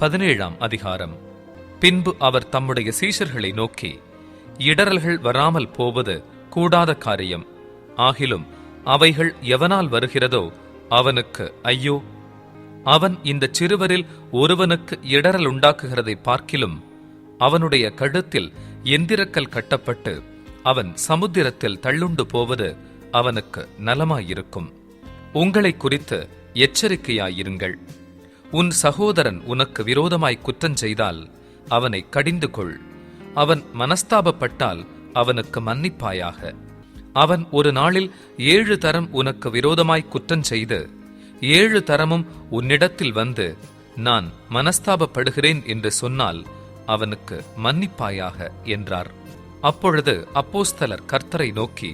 17ஆம் அதிகாரம். பின்பு அவர் தம்முடைய சீஷர்களை நோக்கி, இடறல்கள் வராமல் போவது கூடாத காரியம். ஆகிலும் அவைகள் எவனால் வருகிறதோ அவனுக்கு ஐயோ! அவன் இந்த சிறுவரில் ஒருவனுக்கு இடறல் உண்டாக்குகிறதை பார்க்கிலும் அவனுடைய கழுத்தில் எந்திரக்கல் கட்டப்பட்டு அவன் சமுத்திரத்தில் தள்ளுண்டு போவது அவனுக்கு நலமாயிருக்கும். உங்களை குறித்து எச்சரிக்கையாயிருங்கள். உன் சகோதரன் உனக்கு விரோதமாய் குற்றஞ்செய்தால் அவனை கடிந்து கொள். அவன் மனஸ்தாபப்பட்டால் அவனுக்கு மன்னிப்பாயாக. அவன் ஒரு நாளில் 7 தரம் உனக்கு விரோதமாய் குற்றஞ்செய்து 7 தரமும் உன்னிடத்தில் வந்து நான் மனஸ்தாபப்படுகிறேன் என்று சொன்னால் அவனுக்கு மன்னிப்பாயாக என்றார். அப்பொழுது அப்போஸ்தலர் கர்த்தரை நோக்கி,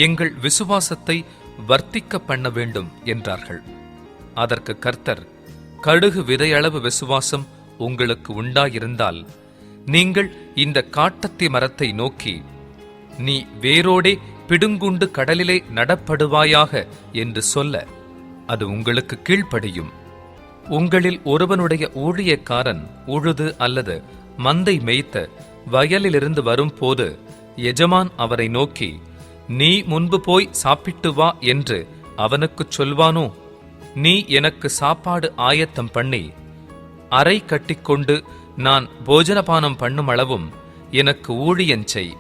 எங்கள் விசுவாசத்தை வர்த்திக்க பண்ண வேண்டும் என்றார்கள். அதற்கு கர்த்தர், கடுகு விதையளவு விசுவாசம் உங்களுக்கு உண்டாயிருந்தால் நீங்கள் இந்த காட்டத்தி மரத்தை நோக்கி, நீ வேரோடே பிடுங்குண்டு கடலிலே நடப்படுவாயாக என்று சொல்ல அது உங்களுக்கு கீழ்ப்படியும். உங்களில் ஒருவனுடைய ஊழியக்காரன் உழுது அல்லது மந்தை மேய்த்த வயலிலிருந்து வரும்போது எஜமான் அவரை நோக்கி, நீ முன்பு போய் சாப்பிட்டு வா என்று அவனுக்குச் சொல்வானோ? நீ எனக்கு சாப்பாடு ஆயத்தம் பண்ணி அறை கட்டிக்கொண்டு நான் போஜனபானம் பண்ணும் அளவும் எனக்கு ஊழியஞ்செய்.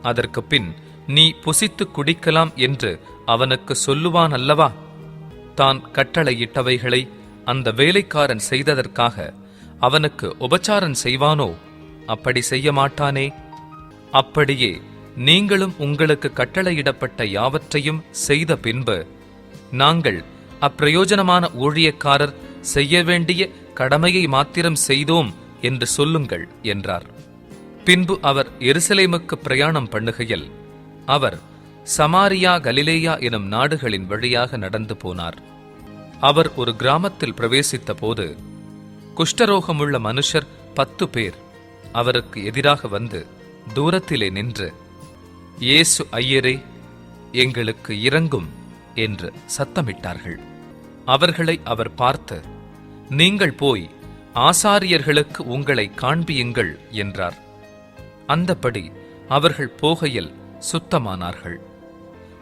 அதற்கு பின் நீ புசித்து குடிக்கலாம் என்று அவனுக்கு சொல்லுவான் அல்லவா? தான் கட்டளையிட்டவைகளை அந்த வேலைக்காரன் செய்ததற்காக அவனுக்கு உபச்சாரம் செய்வானோ? அப்படி செய்ய மாட்டானே. அப்படியே நீங்களும் உங்களுக்கு கட்டளையிடப்பட்ட யாவற்றையும் செய்த பின்பு, நாங்கள் அப்பிரயோஜனமான ஊழியக்காரர் செய்ய வேண்டிய கடமையை மாத்திரம் செய்தோம் என்று சொல்லுங்கள் என்றார். பின்பு அவர் எருசலேமுக்கு பிரயாணம் பண்ணுகையில் அவர் சமாரியா கலிலேயா எனும் நாடுகளின் வழியாக நடந்து போனார். அவர் ஒரு கிராமத்தில் பிரவேசித்த போது குஷ்டரோகமுள்ள மனுஷர் 10 பேர் அவருக்கு எதிராக வந்து தூரத்திலே நின்று, இயேசு ஐயரே, எங்களுக்கு இரங்கும் என்று சத்தமிட்டார்கள். அவர்களை அவர் பார்த்து, நீங்கள் போய் ஆசாரியர்களுக்கு உங்களை காண்பியுங்கள் என்றார். அந்தப்படி அவர்கள் போகையில் சுத்தமானார்கள்.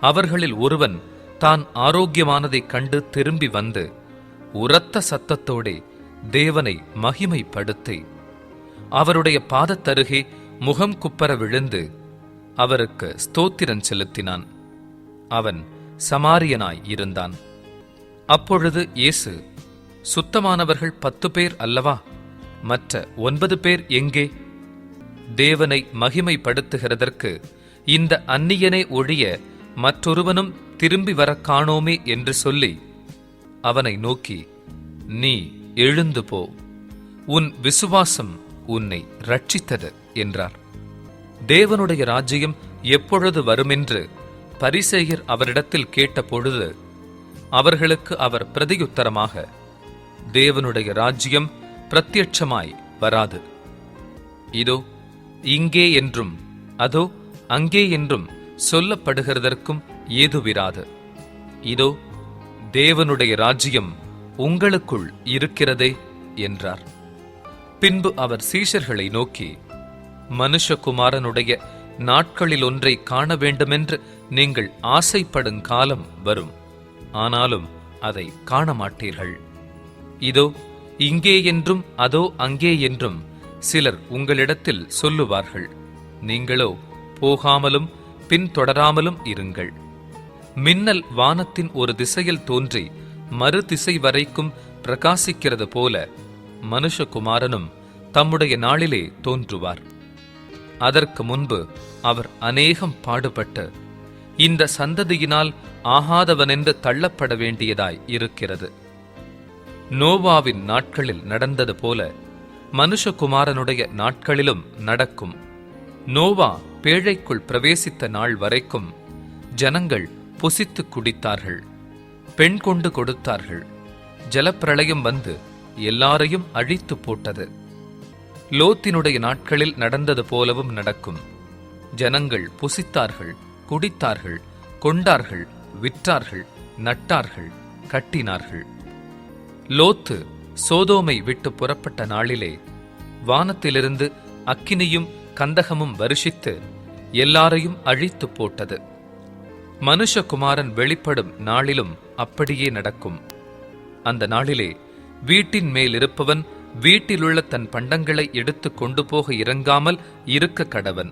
அவர்களில் ஒருவன் தான் ஆரோக்கியமானதைக் கண்டு திரும்பி வந்து உரத்த சத்தத்தோடே தேவனை மகிமைப்படுத்தி அவருடைய பாதத்தருகே முகம் குப்பர விழுந்து அவருக்கு ஸ்தோத்திரம் செலுத்தினான். அவன் சமாரியனாய் இருந்தான். அப்பொழுது இயேசு, சுத்தமானவர்கள் 10 பேர் அல்லவா? மற்ற 9 பேர் எங்கே? தேவனை மகிமைப்படுத்துகிறதற்கு இந்த அந்நியனை ஒழிய மற்றொருவனும் திரும்பி வர காணோமே என்று சொல்லி அவனை நோக்கி, நீ எழுந்து போ, உன் விசுவாசம் உன்னை ரட்சித்தது என்றார். தேவனுடைய ராஜ்யம் எப்பொழுது வருமென்று பரிசேயர் அவரிடத்தில் கேட்டபொழுது அவர்களுக்கு அவர் பிரதியுத்தரமாக, தேவனுடைய ராஜ்யம் பிரத்யட்சமாய் வராது. இதோ இங்கே என்றும் அதோ அங்கே என்றும் சொல்லப்படுகிறதற்கும் ஏதுவிராது. இதோ தேவனுடைய ராஜ்யம் உங்களுக்குள் இருக்கிறதே என்றார். பின்பு அவர் சீஷர்களை நோக்கி, மனுஷகுமாரனுடைய நாட்களில் ஒன்றை காண வேண்டுமென்று நீங்கள் ஆசைப்படும் காலம் வரும், ஆனாலும் அதை காண மாட்டீர்கள். இதோ இங்கே என்றும் அதோ அங்கே என்றும் சிலர் உங்களிடத்தில் சொல்லுவார்கள். நீங்களோ போகாமலும் பின்தொடராமலும் இருங்கள். மின்னல் வானத்தின் ஒரு திசையில் தோன்றி மறு திசை வரைக்கும் பிரகாசிக்கிறது போல மனுஷகுமாரனும் தம்முடைய நாளிலே தோன்றுவார். அதற்கு முன்பு அவர் அநேகம் பாடுபட்டு இந்த சந்ததியினால் ஆகாதவனென்று தள்ளப்பட வேண்டியதாய் இருக்கிறது. நோவாவின் நாட்களில் நடந்தது போல மனுஷகுமாரனுடைய நாட்களிலும் நடக்கும். நோவா பேழைக்குள் பிரவேசித்த நாள் வரைக்கும் ஜனங்கள் புசித்து குடித்தார்கள், பெண் கொண்டு கொடுத்தார்கள். ஜலப்பிரளயம் வந்து எல்லாரையும் அழித்து போட்டது. லோத்தினுடைய நாட்களில் நடந்தது போலவும் நடக்கும். ஜனங்கள் புசித்தார்கள், குடித்தார்கள், கொண்டார்கள், விற்றார்கள், நட்டார்கள், கட்டினார்கள். லோத்து சோதோமை விட்டு புறப்பட்ட நாளிலே வானத்திலிருந்து அக்கினியும் கந்தகமும் வருஷித்து எல்லாரையும் அழித்து போட்டது. மனுஷகுமாரன் வெளிப்படும் நாளிலும் அப்படியே நடக்கும். அந்த நாளிலே வீட்டின் மேல் இருப்பவன் வீட்டிலுள்ள தன் பண்டங்களை எடுத்து கொண்டு போக இறங்காமல் இருக்க கடவன்.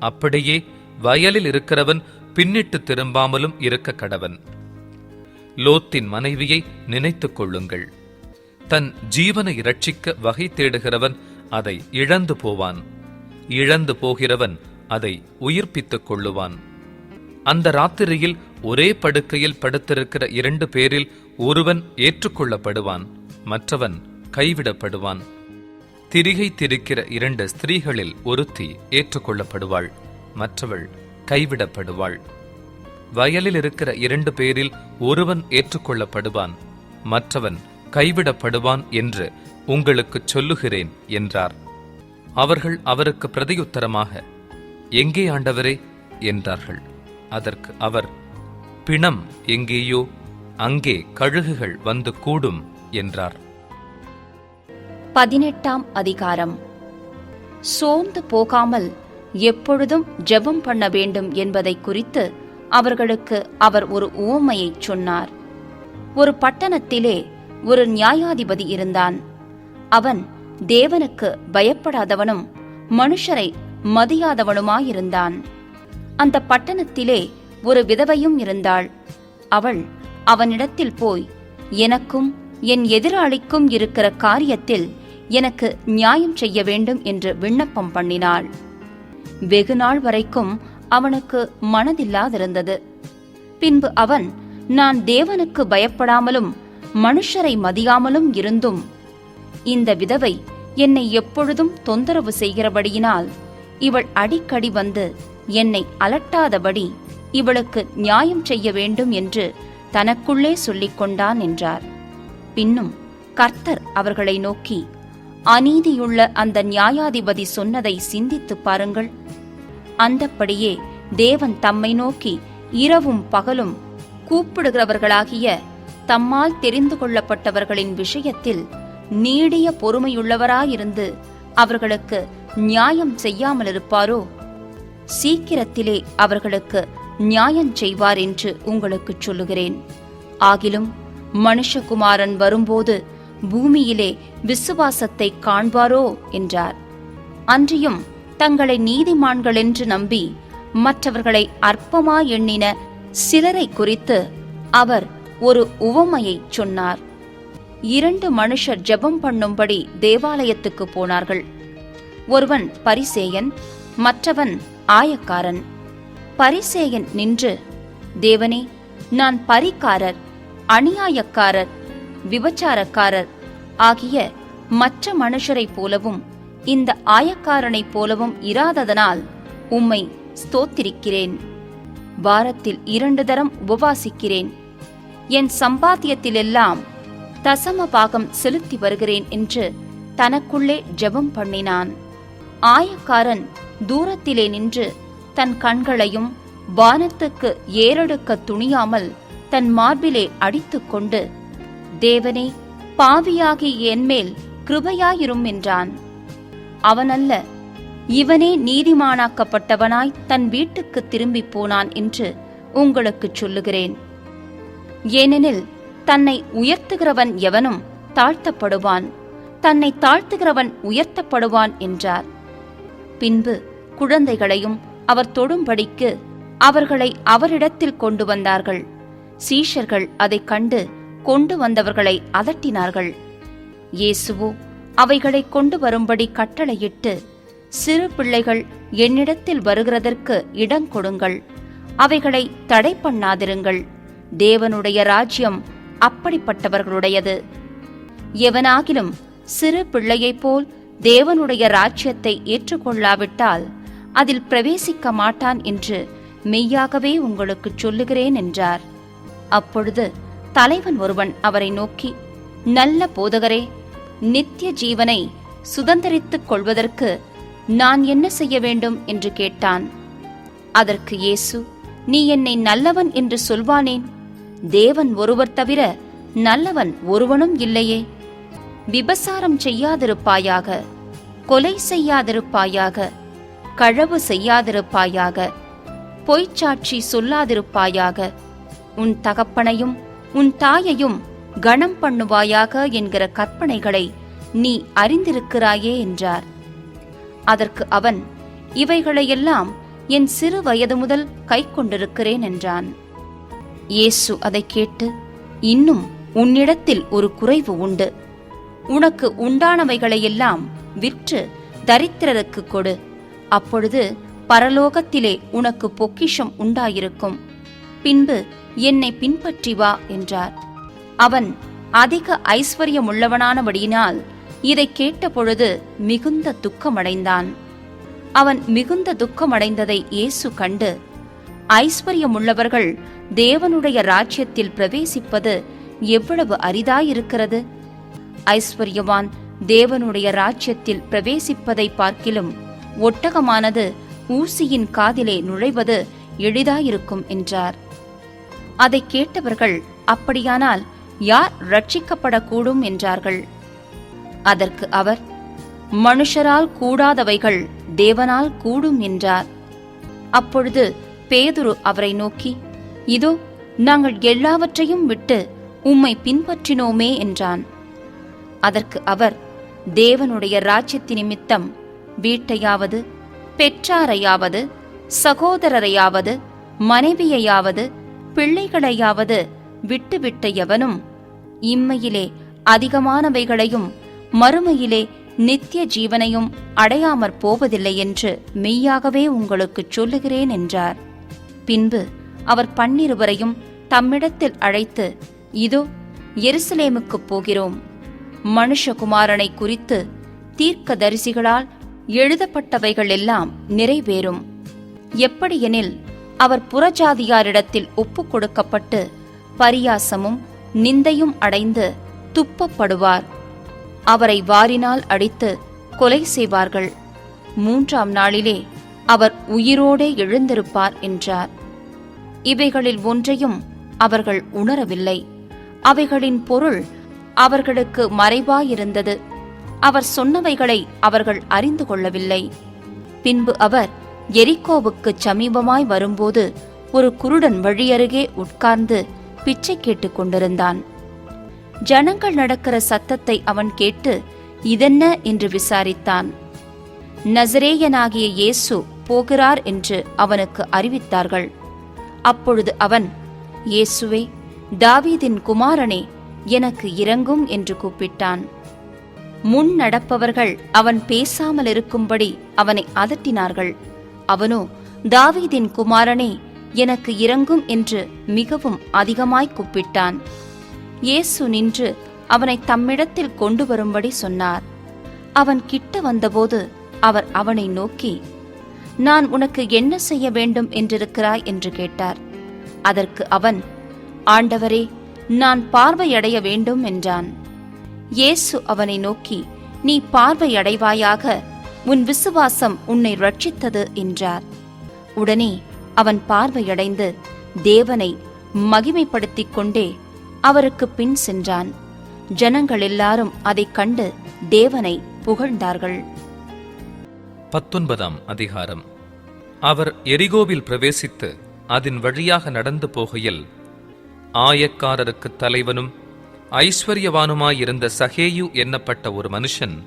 அப்படியே வயலில் இருக்கிறவன் பின்னிட்டு திரும்பாமலும் இருக்க கடவன். லோத்தின் மனைவியை நினைத்துக் கொள்ளுங்கள். தன் ஜீவனை இரட்சிக்க வகை தேடுகிறவன் அதை இழந்து போவான். இழந்து போகிறவன் அதை உயிர்ப்பித்துக் கொள்ளுவான். அந்த ராத்திரியில் ஒரே படுக்கையில் படுத்திருக்கிற 2 பேரில் ஒருவன் ஏற்றுக்கொள்ளப்படுவான், மற்றவன் கைவிடப்படுவான். திரிகை திரிக்கிற 2 ஸ்திரீகளில் ஒருத்தி ஏற்றுக்கொள்ளப்படுவாள், மற்றவள் கைவிடப்படுவாள். வயலில் இருக்கிற 2 பேரில் ஒருவன் ஏற்றுக்கொள்ளப்படுவான், மற்றவன் கைவிடப்படுவான் என்று உங்களுக்கு சொல்லுகிறேன் என்றார். அவர்கள் அவருக்கு பிரதியுத்தரமாக, எங்கே ஆண்டவரே என்றார்கள். அதற்கு அவர், பிணம் எங்கேயோ அங்கே கழுகுகள் வந்து கூடும் என்றார். 18ஆம் அதிகாரம். சோர்ந்து போகாமல் எப்பொழுதும் ஜெபம் பண்ண வேண்டும் என்பதை குறித்து அவர்களுக்கு அவர் ஒரு உவமையைச் சொன்னார். ஒரு பட்டணத்திலே ஒரு நியாயாதிபதி இருந்தான். அவன் தேவனுக்கு பயப்படாதவனும் மனுஷரை மதியாதவனுமாயிருந்தான். அந்த பட்டணத்திலே ஒரு விதவையும் இருந்தாள். அவள் அவனிடத்தில் போய், எனக்கும் என் எதிராளிக்கும் இருக்கிற காரியத்தில் எனக்கு நியாயம் செய்ய வேண்டும் என்று விண்ணப்பம் பண்ணினாள். வெகுநாள் வரைக்கும் அவனுக்கு மனதில்லாதிருந்தது. பின்பு அவன், நான் தேவனுக்கு பயப்படாமலும் மனுஷரை மதியாமலும் இருந்தும் இந்த விதவை என்னை எப்பொழுதும் தொந்தரவு செய்கிறபடியினால் இவள் அடிக்கடி வந்து என்னை அலட்டாதபடி இவளுக்கு நியாயம் செய்ய வேண்டும் என்று தனக்குள்ளே சொல்லிக் கொண்டான் என்றார். பின்னும் கர்த்தர் அவர்களை நோக்கி, அநீதியுள்ள அந்த நியாயாதிபதி சொன்னதை சிந்தித்துப் பாருங்கள். அந்தப்படியே தேவன் தம்மை நோக்கி இரவும் பகலும் கூப்பிடுகிறவர்களாகிய தம்மால் தெரிந்து கொள்ளப்பட்டவர்களின் விஷயத்தில் நீடிய பொறுமையுள்ளவராயிருந்து அவர்களுக்கு நியாயம் செய்யாமலிருப்பாரோ? சீக்கிரத்திலே அவர்களுக்கு நியாயம் செய்வார் என்று உங்களுக்கு சொல்லுகிறேன். ஆகிலும் மனுஷகுமாரன் வரும்போது பூமியிலே விசுவாசத்தை காண்பாரோ என்றார். அன்றியும் தங்களை நீதிமான்கள் என்று நம்பி மற்றவர்களை அற்பமாய் எண்ணின சிலரை குறித்து அவர் ஒரு உவமையைச் சொன்னார். 2 மனுஷர் ஜெபம் பண்ணும்படி தேவாலயத்துக்கு போனார்கள். ஒருவன் பரிசேயன், மற்றவன் ஆயக்காரன். பரிசேயன் நின்று, தேவனே, நான் பரிகாரர், அநியாயக்காரர், விபச்சாரக்காரர் ஆகிய மற்ற மனுஷரைப் போலவும் இந்த ஆயக்காரனைப் போலவும் இராததனால் உம்மை ஸ்தோத்திரிக்கிறேன். வாரத்தில் 2 தரம் உபவாசிக்கிறேன். என் சம்பாத்தியத்திலெல்லாம் தசம பாகம் செலுத்தி வருகிறேன் என்று தனக்குள்ளே ஜெபம் பண்ணினான். ஆயக்காரன் தூரத்திலே நின்று தன் கண்களையும் வானத்துக்கு ஏறெடுக்க துணியாமல் தன் மார்பிலே அடித்துக்கொண்டு, தேவனே, பாவியாகி என்மேல் கிருபையாயிரும் என்றான். அவனல்ல, இவனே நீதிமானாக்கப்பட்டவனாய் தன் வீட்டுக்கு திரும்பி போனான் என்று உங்களுக்குச் சொல்லுகிறேன். ஏனெனில் தன்னை உயர்த்துகிறவன் எவனும் தாழ்த்தப்படுவான், தன்னை தாழ்த்துகிறவன் உயர்த்தப்படுவான் என்றார். பின்பு குழந்தைகளையும் அவர் தொடும்படிக்கு அவர்களை அவரிடத்தில் கொண்டு வந்தார்கள். சீஷர்கள் அதைக் கண்டு கொண்டு வந்தவர்களை அதட்டினார்கள். இயேசுவோ அவைகளை கொண்டு வரும்படி கட்டளையிட்டு, சிறு பிள்ளைகள் என்னிடத்தில் வருகிறதற்கு இடம் கொடுங்கள், அவைகளை தடை பண்ணாதிருங்கள், தேவனுடைய ராஜ்யம் அப்படிப்பட்டவர்களுடையது. எவனாகிலும் சிறு பிள்ளையைப் போல் தேவனுடைய ராஜ்யத்தை ஏற்றுக்கொள்ளாவிட்டால் அதில் பிரவேசிக்க மாட்டான் என்று மெய்யாகவே உங்களுக்கு சொல்லுகிறேன் என்றார். அப்பொழுது தலைவன் ஒருவன் அவரை நோக்கி, நல்ல போதகரே, நித்திய ஜீவனை சுதந்தரித்துக் கொள்வதற்கு நான் என்ன செய்ய வேண்டும் என்று கேட்டான். அதற்கு இயேசு, நீ என்னை நல்லவன் என்று சொல்வானேன்? தேவன் ஒருவர் தவிர நல்லவன் ஒருவனும் இல்லையே. விபசாரம் செய்யாதிருப்பாயாக, கொலை செய்யாதிருப்பாயாக, களவு செய்யாதிருப்பாயாக, பொய்ச்சாட்சி சொல்லாதிருப்பாயாக, உன் தகப்பனையும் உன் தாயையும் கனம் பண்ணுவாயாக என்கிற கற்பனைகளை நீ அறிந்திருக்கிறாயே என்றார். அதற்கு அவன், இவைகளையெல்லாம் என் சிறு வயது முதல் கைக்கொண்டிருக்கிறேன் என்றான். இயேசு அதை கேட்டு, இன்னும் உன்னிடத்தில் ஒரு குறைவு உண்டு. உனக்கு உண்டானவைகளையெல்லாம் விற்று தரித்திரருக்கு கொடு, அப்பொழுது பரலோகத்திலே உனக்கு பொக்கிஷம் உண்டாயிருக்கும். பின்பு என்னை பின்பற்றி வா என்றார். அவன் அதிக ஐஸ்வர்யமுள்ளவனானபடியினால் இதை கேட்டபொழுது மிகுந்த துக்கமடைந்தான். அவன் மிகுந்த துக்கமடைந்ததை இயேசு கண்டு, ஐஸ்வர்யமுள்ளவர்கள் தேவனுடைய ராஜ்யத்தில் பிரவேசிப்பது எவ்வளவு அரிதாயிருக்கிறது! ஐஸ்வர்யவான் தேவனுடைய ராஜ்யத்தில் பிரவேசிப்பதை பார்க்கிலும் ஒட்டகமானது ஊசியின் காதிலே நுழைவது எளிதாயிருக்கும் என்றார். அதை கேட்டவர்கள், அப்படியானால் யார் ரட்சிக்கப்படக்கூடும் என்றார்கள். அதற்கு அவர், மனுஷரால் கூடாதவைகள் தேவனால் கூடும் என்றார். அப்பொழுது பேதுரு அவரை நோக்கி, இதோ நாங்கள் எல்லாவற்றையும் விட்டு உம்மை பின்பற்றினோமே என்றான். அதற்கு அவர், தேவனுடைய ராஜ்யத்தின் நிமித்தம் வீட்டையாவது, பெற்றாரையாவது, சகோதரரையாவது, மனைவியையாவது, பிள்ளைகளையாவது விட்டுவிட்ட எவனும் இம்மையிலே அதிகமானவைகளையும் மறுமையிலே நித்திய ஜீவனையும் அடையாமற் போவதில்லை என்று மெய்யாகவே உங்களுக்குச் சொல்லுகிறேன் என்றார். பின்பு அவர் 12 தம்மிடத்தில் அழைத்து, இதோ எருசலேமுக்குப் போகிறோம். மனுஷகுமாரனை குறித்து தீர்க்கதரிசிகளால் எழுதப்பட்டவைகள் எல்லாம் நிறைவேறும். எப்படியெனில் அவர் புறஜாதியாரிடத்தில் ஒப்புக் கொடுக்கப்பட்டு பரியாசமும் நிந்தையும் அடைந்து துப்பப்படுவார். அவரை வாரினால் அடித்து கொலை செய்வார்கள். 3ஆம் நாளிலே அவர் உயிரோடே எழுந்திருப்பார் என்றார். இவைகளில் ஒன்றையும் அவர்கள் உணரவில்லை. அவைகளின் பொருள் அவர்களுக்கு மறைவாயிருந்தது. அவர் சொன்னவைகளை அவர்கள் அறிந்து கொள்ளவில்லை. பின்பு அவர் எரிகோவுக்குச் சமீபமாய் வரும்போது ஒரு குருடன் வழியருகே உட்கார்ந்து பிச்சை கேட்டுக் கொண்டிருந்தான். ஜனங்கள் நடக்கிற சத்தத்தை அவன் கேட்டு இதென்ன என்று விசாரித்தான். நசரேயனாகிய இயேசு போகிறார் என்று அவனுக்கு அறிவித்தார்கள். அப்பொழுது அவன், இயேசுவே, தாவீதின் குமாரனே, எனக்கு இரங்கும் என்று கூப்பிட்டான். முன் நடப்பவர்கள் அவன் பேசாமல் இருக்கும்படி அவனை அதட்டினார்கள். அவனோ, தாவீதின் குமாரனே, எனக்கு இரங்கும் என்று மிகவும் அதிகமாய் கூப்பிட்டான். இயேசு நின்று அவனை தம்மிடத்தில் கொண்டு வரும்படி சொன்னார். அவன் கிட்ட வந்தபோது அவர் அவனை நோக்கி, நான் உனக்கு என்ன செய்ய வேண்டும் என்றிருக்கிறாய் என்று கேட்டார். அதற்கு அவன், ஆண்டவரே, நான் பார்வையடைய வேண்டும் என்றான். இயேசு அவனை நோக்கி, நீ பார்வையடைவாயாக, உன் விசுவாசம் உன்னை ரட்சித்தது என்றார். உடனே அவன் பார்வையடைந்து தேவனை மகிமைப்படுத்திக் கொண்டே அவருக்கு பின் சென்றான். ஜனங்கள் எல்லாரும் அதைக் கண்டு தேவனை புகழ்ந்தார்கள். 19ஆம் அதிகாரம். அவர் எரிகோவில் பிரவேசித்து அதன் வழியாக நடந்து போகையில் ஆயக்காரருக்கு தலைவனும் ஐஸ்வர்யவானுமாயிருந்த சகேயு என்னப்பட்ட ஒரு மனுஷன்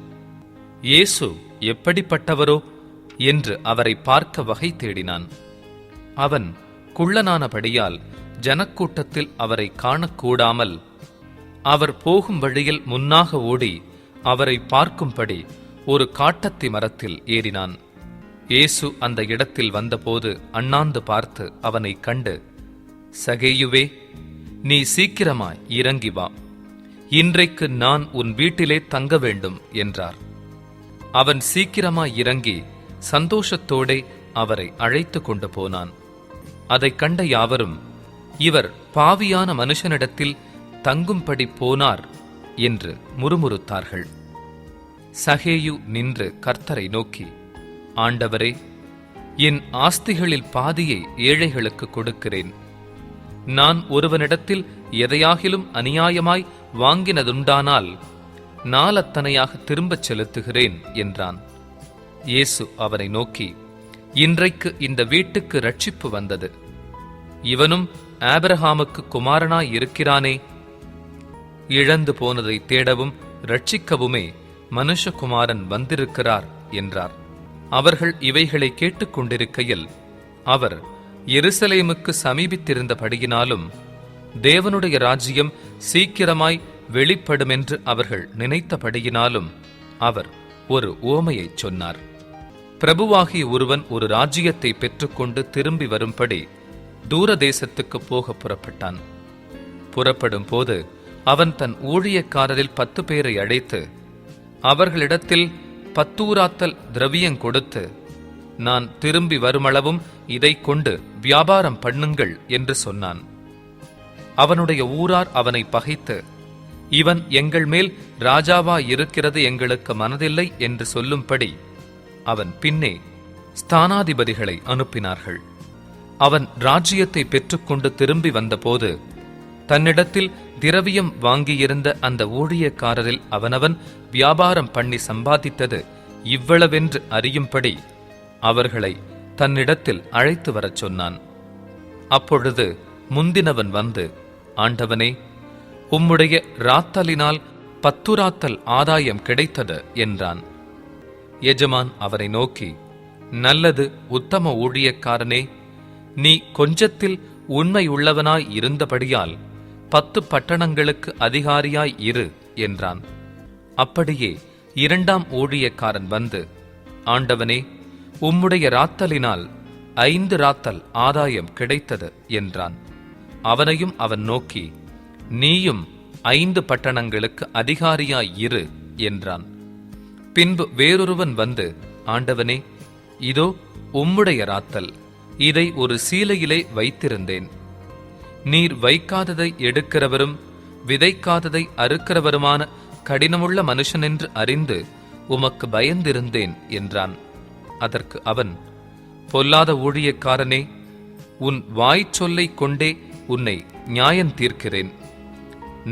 இயேசு எப்படிப்பட்டவரோ என்று அவரை பார்க்க வகை தேடினான். அவன் குள்ளனானபடியால் ஜனக்கூட்டத்தில் அவரை காணக்கூடாமல் அவர் போகும் வழியில் முன்னாக ஓடி அவரை பார்க்கும்படி ஒரு காட்டத்தி மரத்தில் ஏறினான். இயேசு அந்த இடத்தில் வந்தபோது அண்ணாந்து பார்த்து அவனை கண்டு, சகேயுவே, நீ சீக்கிரமாய் இறங்கி வா, இன்றைக்கு நான் உன் வீட்டிலே தங்க வேண்டும் என்றார். அவன் சீக்கிரமாய் இறங்கி சந்தோஷத்தோடே அவரை அழைத்து கொண்டு போனான். அதைக் கண்ட யாவரும், இவர் பாவியான மனுஷனிடத்தில் தங்கும்படி போனார் என்று முறுமுறுத்தார்கள். சகேயு நின்று கர்த்தரை நோக்கி, ஆண்டவரே, என் ஆஸ்திகளில் பாதியை ஏழைகளுக்கு கொடுக்கிறேன். நான் ஒருவனிடத்தில் எதையாகிலும் அநியாயமாய் வாங்கினதுண்டானால் நாலத்தனையாக திரும்பச் செலுத்துகிறேன் என்றான். இயேசு அவனை நோக்கி, இன்றைக்கு இந்த வீட்டுக்கு இரட்சிப்பு வந்தது. இவனும் ஆபிரகாமுக்கு குமாரனாய் இருக்கிறானே. இழந்து போனதை தேடவும் இரட்சிக்கவுமே மனுஷகுமாரன் வந்திருக்கிறார் என்றார். அவர்கள் இவைகளை கேட்டுக்கொண்டிருக்கையில் அவர் எருசலேமுக்கு சமீபித்திருந்தபடியினாலும் தேவனுடைய ராஜ்யம் சீக்கிரமாய் வெளிப்படுமென்று அவர்கள் நினைத்தபடியினாலும் அவர் ஒரு உவமையைச் சொன்னார். பிரபுவாகிய ஒருவன் ஒரு ராஜ்யத்தை பெற்றுக்கொண்டு திரும்பி வரும்படி தூர தேசத்துக்கு போக புறப்பட்டான். புறப்படும் போது அவன் தன் ஊழியக்காரரில் 10 பேரை அழைத்து அவர்களிடத்தில் 10 ஊராத்தல் திரவியம் கொடுத்து, நான் திரும்பி வருமளவும் இதை கொண்டு வியாபாரம் பண்ணுங்கள் என்று சொன்னான். அவனுடைய ஊரார் அவனை பகைத்து, இவன் எங்கள் மேல் ராஜாவா இருக்கிறது எங்களுக்கு மனதில்லை என்று சொல்லும்படி அவன் பின்னே ஸ்தானாதிபதிகளை அனுப்பினார்கள். அவன் ராஜ்யத்தை பெற்றுக்கொண்டு திரும்பி வந்தபோது தன்னிடத்தில் திரவியம் வாங்கியிருந்த அந்த ஊழியக்காரரில் அவனவன் வியாபாரம் பண்ணி சம்பாதித்தது இவ்வளவென்று அறியும்படி அவர்களை தன்னிடத்தில் அழைத்து வரச் சொன்னான். அப்பொழுது முந்தினவன் வந்து, ஆண்டவனே, உம்முடைய ராத்தலினால் 10 ராத்தல் ஆதாயம் கிடைத்தது என்றான். எஜமான் அவரை நோக்கி, நல்லது உத்தம ஊழியக்காரனே, நீ கொஞ்சத்தில் உண்மையுள்ளவனாய் இருந்தபடியால் 10 பட்டணங்களுக்கு அதிகாரியாய் இரு என்றான். அப்படியே 2ஆம் ஊழியக்காரன் வந்து, ஆண்டவனே, உம்முடைய ராத்தலினால் 5 ராத்தல் ஆதாயம் கிடைத்தது என்றான். அவனையும் அவன் நோக்கி, நீயும் 5 பட்டணங்களுக்கு அதிகாரியாய் இரு என்றான். பின்பு வேறொருவன் வந்து, ஆண்டவனே, இதோ உம்முடைய ராத்தல், இதை ஒரு சீலையிலே வைத்திருந்தேன். நீர் வைக்காததை எடுக்கிறவரும் விதைக்காததை அறுக்கிறவருமான கடினமுள்ள மனுஷனென்று அறிந்து உமக்கு பயந்திருந்தேன் என்றான். அதற்கு அவன், பொல்லாத ஊழியக்காரனே, உன் வாய்ச்சொல்லைக் கொண்டே உன்னை நியாயம் தீர்க்கிறேன்.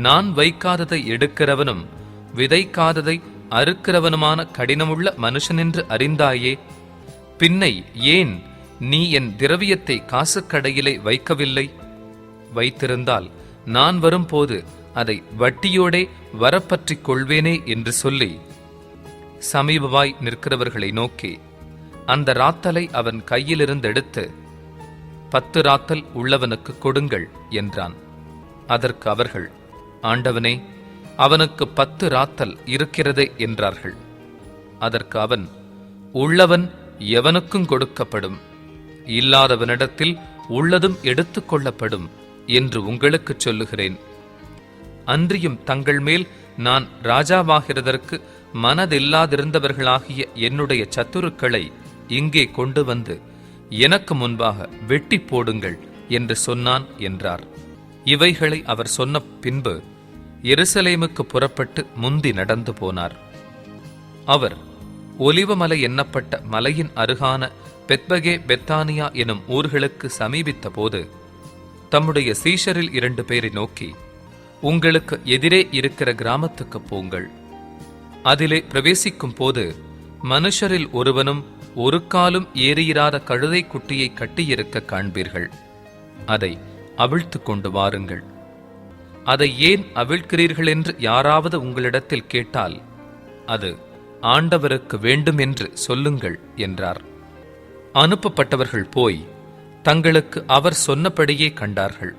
நான் வைக்காததை எடுக்கிறவனும் விதைக்காததை அறுக்கிறவனுமான கடினமுள்ள மனுஷனென்று அறிந்தாயே, பின்னை ஏன் நீ என் திரவியத்தை காசுக்கடையிலே வைக்கவில்லை? வைத்திருந்தால் நான் வரும்போது அதை வட்டியோடே வரப்பற்றிக் கொள்வேனே என்று சொல்லி சமீபமாய் நிற்கிறவர்களை நோக்கி அந்த ராத்தலை அவன் கையிலிருந்தெடுத்து 10 ராத்தல் உள்ளவனுக்கு கொடுங்கள் என்றான். அதற்கு அவர்கள், ஆண்டவனே, அவனுக்கு 10 ராத்தல் இருக்கிறதே என்றார்கள். அதற்கு அவன், உள்ளவன் எவனுக்கும் கொடுக்கப்படும், இல்லாதவனிடத்தில் உள்ளதும் எடுத்துக் கொள்ளப்படும் என்று உங்களுக்குச் சொல்லுகிறேன். அன்றியும் தங்கள் மேல் நான் ராஜாவாகிறதற்கு மனதில்லாதிருந்தவர்களாகிய என்னுடைய சத்துருக்களை இங்கே கொண்டு வந்து எனக்கு முன்பாக வெட்டி போடுங்கள் என்று சொன்னான் என்றார். இவைகளை அவர் சொன்ன பின்பு எருசலேமுக்கு புறப்பட்டு முந்தி நடந்து போனார். அவர் ஒலிவமலை எண்ணப்பட்ட மலையின் அருகான பெத்பகே பெத்தானியா எனும் ஊர்களுக்கு சமீபித்த போது தம்முடைய சீஷரில் 2 பேரை நோக்கி, உங்களுக்கு எதிரே இருக்கிற கிராமத்துக்கு போங்கள். அதிலே பிரவேசிக்கும் போது மனுஷரில் ஒருவனும் ஒரு காலும் ஏறியிராத கழுதை குட்டியை கட்டியிருக்க காண்பீர்கள். அதை அவிழ்த்து கொண்டு வாருங்கள். அதை ஏன் அவிழ்க்கிறீர்கள் என்று யாராவது உங்களிடத்தில் கேட்டால் அது ஆண்டவருக்கு வேண்டும் என்று சொல்லுங்கள் என்றார். அனுப்பப்பட்டவர்கள் போய் தங்களுக்கு அவர் சொன்னபடியே கண்டார்கள்.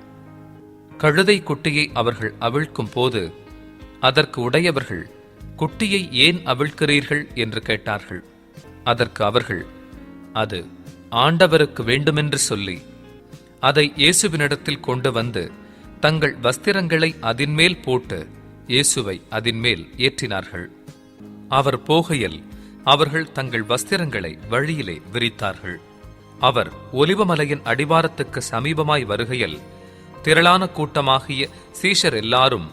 கழுதை குட்டியை அவர்கள் அவிழ்க்கும் போது அதற்கு உடையவர்கள், குட்டியை ஏன் அவிழ்க்கிறீர்கள் என்று கேட்டார்கள். அதற்கு அவர்கள், அது ஆண்டவருக்கு வேண்டுமென்று சொல்லி அதை இயேசுவினிடத்தில் கொண்டு வந்து தங்கள் வஸ்திரங்களை அதின்மேல் போட்டு இயேசுவை அதின்மேல் ஏற்றினார்கள். அவர் போகையில் அவர்கள் தங்கள் வஸ்திரங்களை வழியிலே விரித்தார்கள். அவர் ஒலிவமலையின் அடிவாரத்துக்கு சமீபமாய் வருகையில் திரளான கூட்டமாகிய சீஷர் எல்லாரும்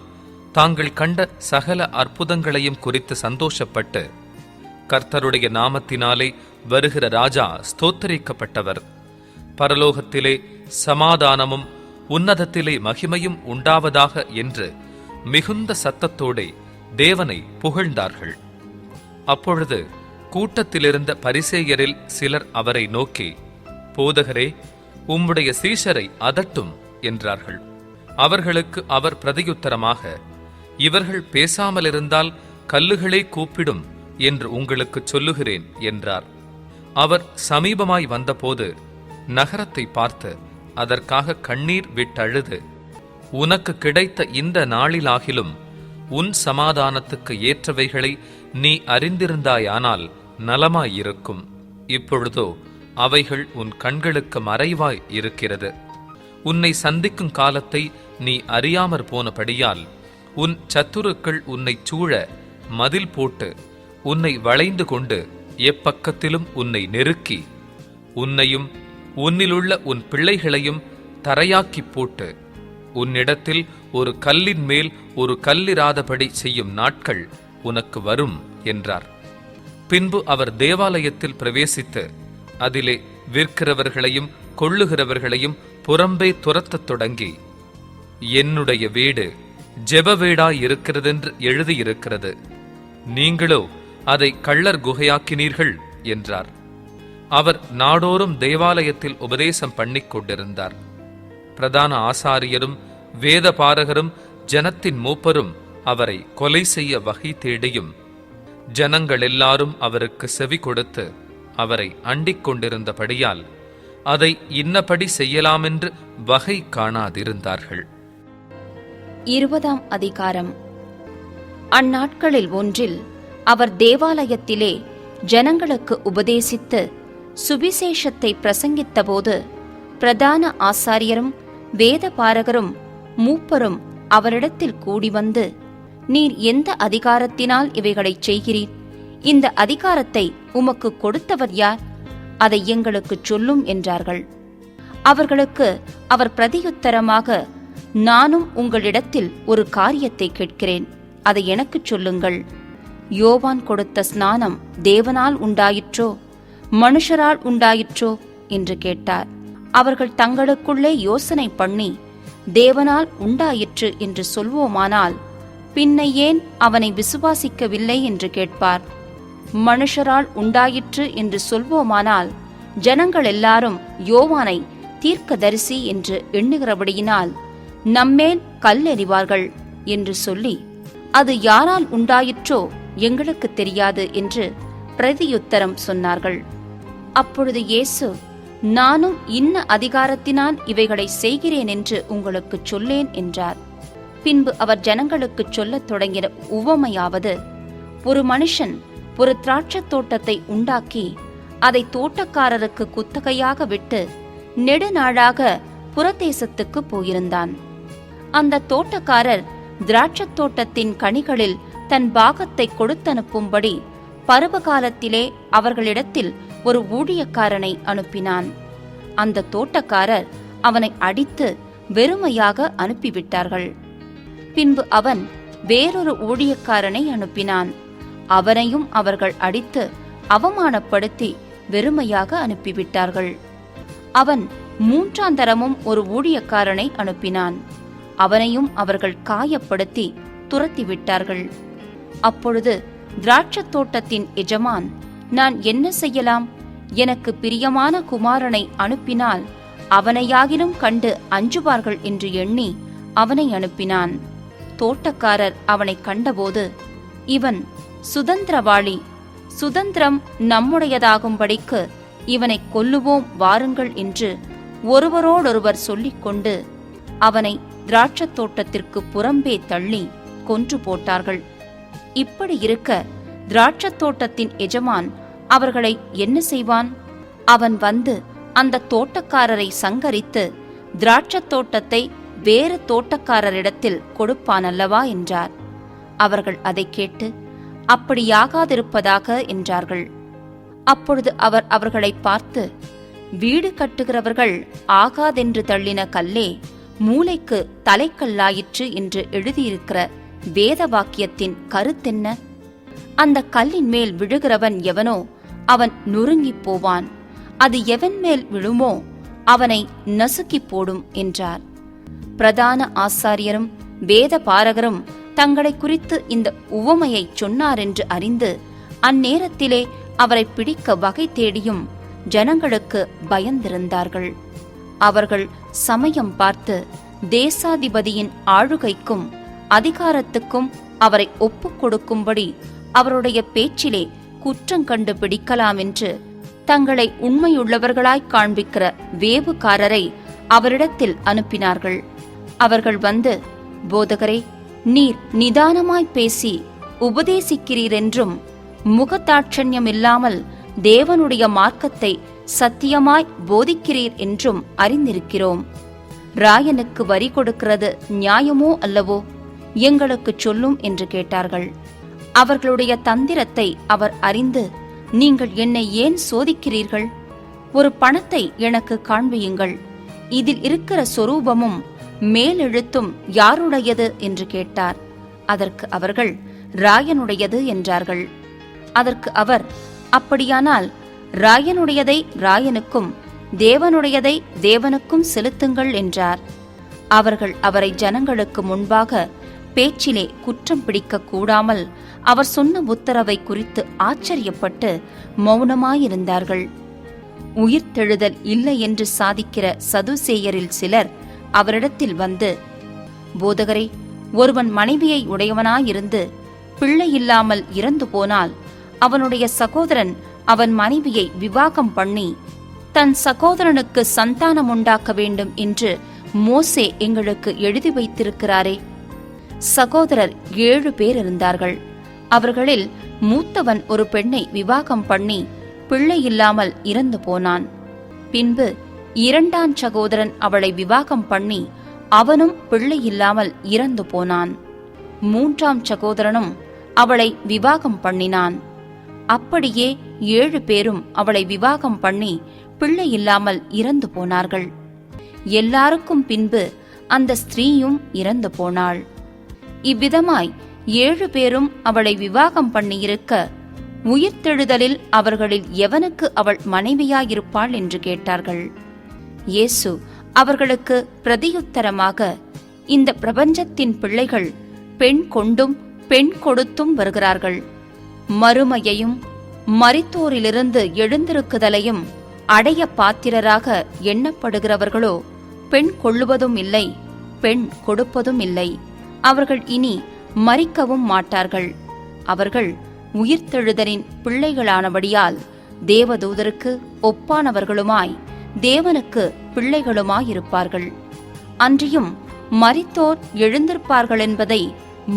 தாங்கள் கண்ட சகல அற்புதங்களையும் குறித்து சந்தோஷப்பட்டு, கர்த்தருடைய நாமத்தினாலே வருகிற ராஜா ஸ்தோத்தரிக்கப்பட்டவர், பரலோகத்திலே சமாதானமும் உன்னதத்திலே மகிமையும் உண்டாவதாக என்று மிகுந்த சத்தத்தோடே தேவனை புகழ்ந்தார்கள். அப்பொழுது கூட்டத்திலிருந்த பரிசேயரில் சிலர் அவரை நோக்கி, போதகரே, உம்முடைய சீஷரை அதட்டும் என்றார்கள். அவர்களுக்கு அவர் பிரதியுத்தரமாக, இவர்கள் பேசாமலிருந்தால் கல்லுகளே கூப்பிடும் என்று உங்களுக்கு சொல்லுகிறேன் என்றார். அவர் சமீபமாய் வந்தபோது நகரத்தை பார்த்து அதற்காக கண்ணீர் விட்டழுது, உனக்கு கிடைத்த இந்த நாளிலாகிலும் உன் சமாதானத்துக்கு ஏற்றவைகளை நீ அறிந்திருந்தாயானால் நலமாயிருக்கும். இப்பொழுதோ அவைகள் உன் கண்களுக்கு மறைவாய் இருக்கிறது. உன்னை சந்திக்கும் காலத்தை நீ அறியாமற் போனபடியால் உன் சத்துருக்கள் உன்னைச் சூழ மதில் போட்டு உன்னை வளைந்து கொண்டு எப்பக்கத்திலும் உன்னை நெருக்கி உன்னையும் உன்னிலுள்ள உன் பிள்ளைகளையும் தரையாக்கிப் போட்டு உன்னிடத்தில் ஒரு கல்லின் மேல் ஒரு கல்லிராதபடி செய்யும் நாட்கள் உனக்கு வரும் என்றார். பின்பு அவர் தேவாலயத்தில் பிரவேசித்து அதிலே விற்கிறவர்களையும் கொள்ளுகிறவர்களையும் புறம்பே துரத்தத் தொடங்கி, என்னுடைய வீடு ஜெப வீடாயிருக்கிறதென்று எழுதியிருக்கிறது, நீங்களோ அதை கள்ளர் குகையாக்கினீர்கள் என்றார். அவர் நாடோறும் தேவாலயத்தில் உபதேசம் பண்ணிக் கொண்டிருந்தார். பிரதான ஆசாரியரும் வேதபாரகரும் ஜனத்தின் மூப்பரும் அவரை கொலை செய்ய வகை தேடியும் ஜனங்கள் எல்லாரும் அவருக்கு செவி கொடுத்து அவரை அண்டிக் கொண்டிருந்தபடியால் அதை இன்னபடி செய்யலாமென்று வகை காணாதிருந்தார்கள். 20ஆம் அதிகாரம். அந்நாட்களில் ஒன்றில் அவர் தேவாலயத்திலே ஜனங்களுக்கு உபதேசித்து சுவிசேஷத்தை பிரசங்கித்தபோது பிரதான ஆசாரியரும் வேதபாரகரும் மூப்பரும் அவரிடத்தில் கூடி வந்து, நீர் எந்த அதிகாரத்தினால் இவைகளைச் செய்கிறீர்? இந்த அதிகாரத்தை உமக்கு கொடுத்தவர் யார்? அதை எங்களுக்குச் சொல்லும் என்றார்கள். அவர்களுக்கு அவர் பிரதியுத்தரமாக, நானும் உங்களிடத்தில் ஒரு காரியத்தை கேட்கிறேன், அதை எனக்குச் சொல்லுங்கள். யோவான் கொடுத்த ஸ்நானம் தேவனால் உண்டாயிற்றோ மனுஷரால் உண்டாயிற்றோ என்று கேட்டார். அவர்கள் தங்களுக்குள்ளே யோசனை பண்ணி, தேவனால் உண்டாயிற்று என்று சொல்வோமானால் பின்ன ஏன் அவனை விசுவாசிக்கவில்லை என்று கேட்பார். மனுஷரால் உண்டாயிற்று என்று சொல்வோமானால் ஜனங்கள் எல்லாரும் யோவானை தீர்க்கதரிசி என்று எண்ணுகிறபடியினால் நம்மேல் கல்லெறிவார்கள் என்று சொல்லி, அது யாரால் உண்டாயிற்றோ எங்களுக்கு தெரியாது என்று பிரதியுத்தரம் சொன்னார்கள். அப்பொழுது இயேசு, நானும் இன்ன அதிகாரத்தினால் இவைகளை செய்கிறேன் என்று உங்களுக்கு சொல்லேன் என்றார். பின்பு அவர் ஜனங்களுக்குச் சொல்லத் தொடங்கின உவமையாவது, ஒரு மனுஷன் ஒரு திராட்சத் தோட்டத்தை உண்டாக்கி அதை தோட்டக்காரருக்கு குத்தகையாக விட்டு நெடுநாளாக புறதேசத்துக்கு போயிருந்தான். அந்த தோட்டக்காரர் திராட்சத் தோட்டத்தின் கனிகளில் தன் பாகத்தை கொடுத்தனுப்பும்படி பருவகாலத்திலே அவர்களிடத்தில் ஒரு ஊழியக்காரனை அனுப்பினான். அந்த தோட்டக்காரர் அவனை அடித்து வெறுமையாக அனுப்பிவிட்டார்கள். பின்பு அவன் வேறொரு ஊழியக்காரனை அனுப்பினான். அவனையும் அவர்கள் அடித்து அவமானப்படுத்தி வெறுமையாக அனுப்பிவிட்டார்கள். அவன் மூன்றாந்தரமும் ஒரு ஊழியக்காரனை அனுப்பினான். அவனையும் அவர்கள் காயப்படுத்தி துரத்திவிட்டார்கள். அப்பொழுது திராட்சத் தோட்டத்தின் எஜமான், நான் என்ன செய்யலாம்? எனக்கு பிரியமான குமாரனை அனுப்பினால் அவனையாகிலும் கண்டு அஞ்சுவார்கள் என்று எண்ணி அவனை அனுப்பினான். தோட்டக்காரர் அவனை கண்டபோது, இவன் சுதந்திரவாளி, சுதந்திரம் நம்முடையதாகும்படிக்கு இவனை கொல்லுவோம் வாருங்கள் என்று ஒருவரோடொருவர் சொல்லிக்கொண்டு அவனை திராட்சத் தோட்டத்திற்கு புறம்பே தள்ளி கொன்று போட்டார்கள். இப்படி இருக்க திராட்சத் தோட்டத்தின் எஜமான் அவர்களை என்ன செய்வான்? அவன் வந்து அந்த தோட்டக்காரரை சங்கரித்து திராட்சத் தோட்டத்தை வேறு தோட்டக்காரரிடத்தில் கொடுப்பான் அல்லவா என்றார். அவர்கள் அதை கேட்டு, அப்படியாகாதிருப்பதாக என்றார்கள். அப்பொழுது அவர் அவர்களை பார்த்து, வீடு கட்டுகிறவர்கள் ஆகாதென்று தள்ளின கல்லே மூலைக்கு தலைக்கல்லாயிற்று என்று எழுதியிருக்கிற வேத வாக்கியத்தின் கருத்தென்ன? அந்த கல்லின் மேல் விழுகிறவன் எவனோ அவன் நொறுங்கிப் போவான், அது எவன் மேல் விழுமோ அவனை நசுக்கிப் போடும் என்றார். பிரதான ஆசாரியரும் வேத பாரகரும் தங்களை குறித்து இந்த உவமையை சொன்னார் என்று அறிந்து அந்நேரத்திலே அவரை பிடிக்க வகை தேடியும் ஜனங்களுக்கு பயந்திருந்தார்கள். அவர்கள் சமயம் பார்த்து தேசாதிபதியின் ஆளுகைக்கும் அதிகாரத்துக்கும் அவரை ஒப்புக் கொடுக்கும்படி அவருடைய பேச்சிலே குற்றம் கண்டு பிடிக்கலாம் என்று தங்களை உண்மையுள்ளவர்களாய் காண்பிக்கிற வேவுகாரரை அவரிடத்தில் அனுப்பினார்கள். அவர்கள் வந்து, போதகரே, நீர் நிதானமாய் பேசி உபதேசிக்கிறீரென்றும் முகதாட்சண்யம் இல்லாமல் தேவனுடைய மார்க்கத்தை சத்தியமாய் போதிக்கிறீர் என்றும் அறிந்திருக்கிறோம். ராயனுக்கு வரி கொடுக்கிறது நியாயமோ அல்லவோ? எங்களுக்கு சொல்லும் என்று கேட்டார்கள். அவர்களுடைய தந்திரத்தை அவர் அறிந்து, நீங்கள் என்னை ஏன் சோதிக்கிறீர்கள்? ஒரு பணத்தை எனக்கு காண்பியுங்கள், இதில் இருக்கிற சொரூபமும் மேலெழுத்தும் யாருடையது என்று கேட்டார். அதற்கு அவர்கள், ராயனுடையது என்றார்கள். அதற்கு அவர், அப்படியானால் ராயனுடையதை ராயனுக்கும் தேவனுடையதை தேவனுக்கும் செலுத்துங்கள் என்றார். அவர்கள் அவரை ஜனங்களுக்கு முன்பாக பேச்சிலே குற்றம் பிடிக்க கூடாமல் அவர் சொன்ன உத்தரவை குறித்து ஆச்சரியப்பட்டு மௌனமாயிருந்தார்கள். உயிர்த்தெழுதல் இல்லை என்று சாதிக்கிற சதுசேயரில் சிலர் அவரிடத்தில் வந்து, போதகரே, ஒருவன் மனைவியை உடையவனாயிருந்து பிள்ளை இல்லாமல் இறந்து போனால் அவனுடைய சகோதரன் அவன் மனைவியை விவாகம் பண்ணி தன் சகோதரனுக்கு சந்தானம் உண்டாக்க வேண்டும் என்று மோசே எங்களுக்கு எழுதி வைத்திருக்கிறாரே. சகோதரர் 7 பேர் இருந்தார்கள். அவர்களில் மூத்தவன் ஒரு பெண்ணை விவாகம் பண்ணி பிள்ளை இல்லாமல் இறந்து போனான். பின்பு 2ஆம் சகோதரன் அவளை விவாகம் பண்ணி அவனும் பிள்ளை இல்லாமல் இறந்து போனான். 3ஆம் சகோதரனும் அவளை விவாகம் பண்ணினான். அப்படியே 7 பேரும் அவளை விவாகம் பண்ணி பிள்ளை இல்லாமல் இறந்து போனார்கள். எல்லாருக்கும் பின்பு அந்த ஸ்திரீயும் இறந்து போனாள். இவ்விதமாய் 7 பேரும் அவளை விவாகம் பண்ணியிருக்க, உயிர்த்தெழுதலில் அவர்களில் எவனுக்கு அவள் மனைவியாயிருப்பாள் என்று கேட்டார்கள். இயேசு அவர்களுக்கு பிரதியுத்தரமாக, இந்த பிரபஞ்சத்தின் பிள்ளைகள் பெண் கொண்டும் பெண் கொடுத்தும் வருகிறார்கள். மறுமையையும் மரித்தோரிலிருந்து எழுந்திருக்குதலையும் அடைய பாத்திரராக எண்ணப்படுகிறவர்களோ பெண் கொள்ளுவதும் இல்லை, பெண் கொடுப்பதும் இல்லை. அவர்கள் இனி மரிக்கவும் மாட்டார்கள். அவர்கள் உயிர்த்தெழுதலின் பிள்ளைகளானபடியால் தேவதூதருக்கு ஒப்பானவர்களுமாய் தேவனுக்கு பிள்ளைகளுமாயிருப்பார்கள். அன்றியும் மரித்தோர் எழுந்திருப்பார்கள் என்பதை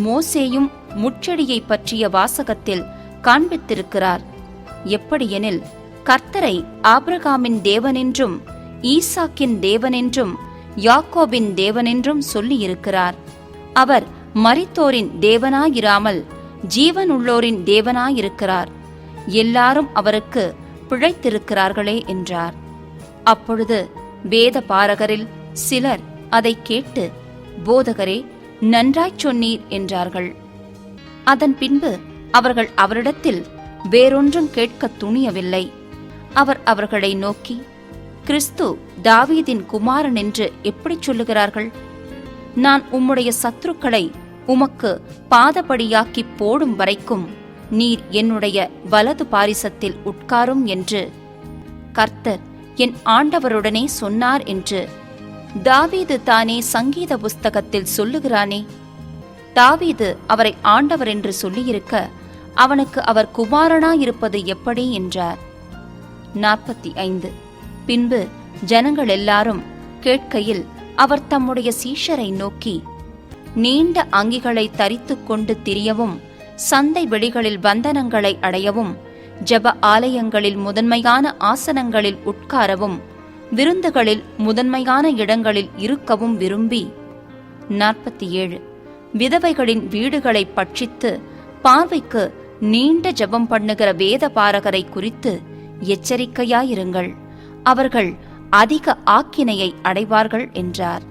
மோசேயும் முட்செடியை பற்றிய வாசகத்தில் காண்பித்திருக்கிறார். எப்படியெனில், கர்த்தரை ஆபிரகாமின் தேவனென்றும் ஈசாக்கின் தேவனென்றும் யாக்கோபின் தேவனென்றும் சொல்லியிருக்கிறார். அவர் மரித்தோரின் தேவனாயிராமல் ஜீவனுள்ளோரின் தேவனாயிருக்கிறார். எல்லாரும் அவருக்கு பிழைத்திருக்கிறார்களே என்றார். அப்பொழுது வேத பாரகரில் சிலர் அதை கேட்டு, போதகரே, நன்றாய்ச் சொன்னீர் என்றார்கள். அதன் பின்பு அவர்கள் அவரிடத்தில் வேறொன்றும் கேட்க துணியவில்லை. அவர் அவர்களை நோக்கி, கிறிஸ்து தாவீதின் குமாரன் என்று எப்படி சொல்லுகிறார்கள்? நான் உம்முடைய சத்துருக்களை உமக்கு பாதபடியாக்கி போடும் வரைக்கும் நீர் என்னுடைய வலது பாரிசத்தில் உட்காரும் என்று கர்த்தர் என் ஆண்டவருடனே சொன்னார் என்று தாவீது தானே சங்கீத புஸ்தகத்தில் சொல்லுகிறானே. தாவீது அவரை ஆண்டவர் என்று சொல்லியிருக்க அவனுக்கு அவர் குமாரனாயிருப்பது எப்படி என்றார். 45. பின்பு ஜனங்கள் எல்லாரும் கேட்கையில் அவர் தம்முடைய சீஷரை நோக்கி, நீண்ட அங்கிகளை தரித்துக் கொண்டு திரியவும், சந்தை வெளிகளில் பந்தனங்களை அடையவும், ஜெப ஆலயங்களில் முதன்மையான ஆசனங்களில் உட்காரவும், விருந்துகளில் முதன்மையான இடங்களில் இருக்கவும் விரும்பி. 47. விதவைகளின் வீடுகளை பட்சித்து பார்வைக்கு நீண்ட ஜெபம் பண்ணுகிற வேத பாரகரை குறித்து எச்சரிக்கையாயிருங்கள், அவர்கள் அதிக ஆக்கினையை அடைவார்கள் என்றார்.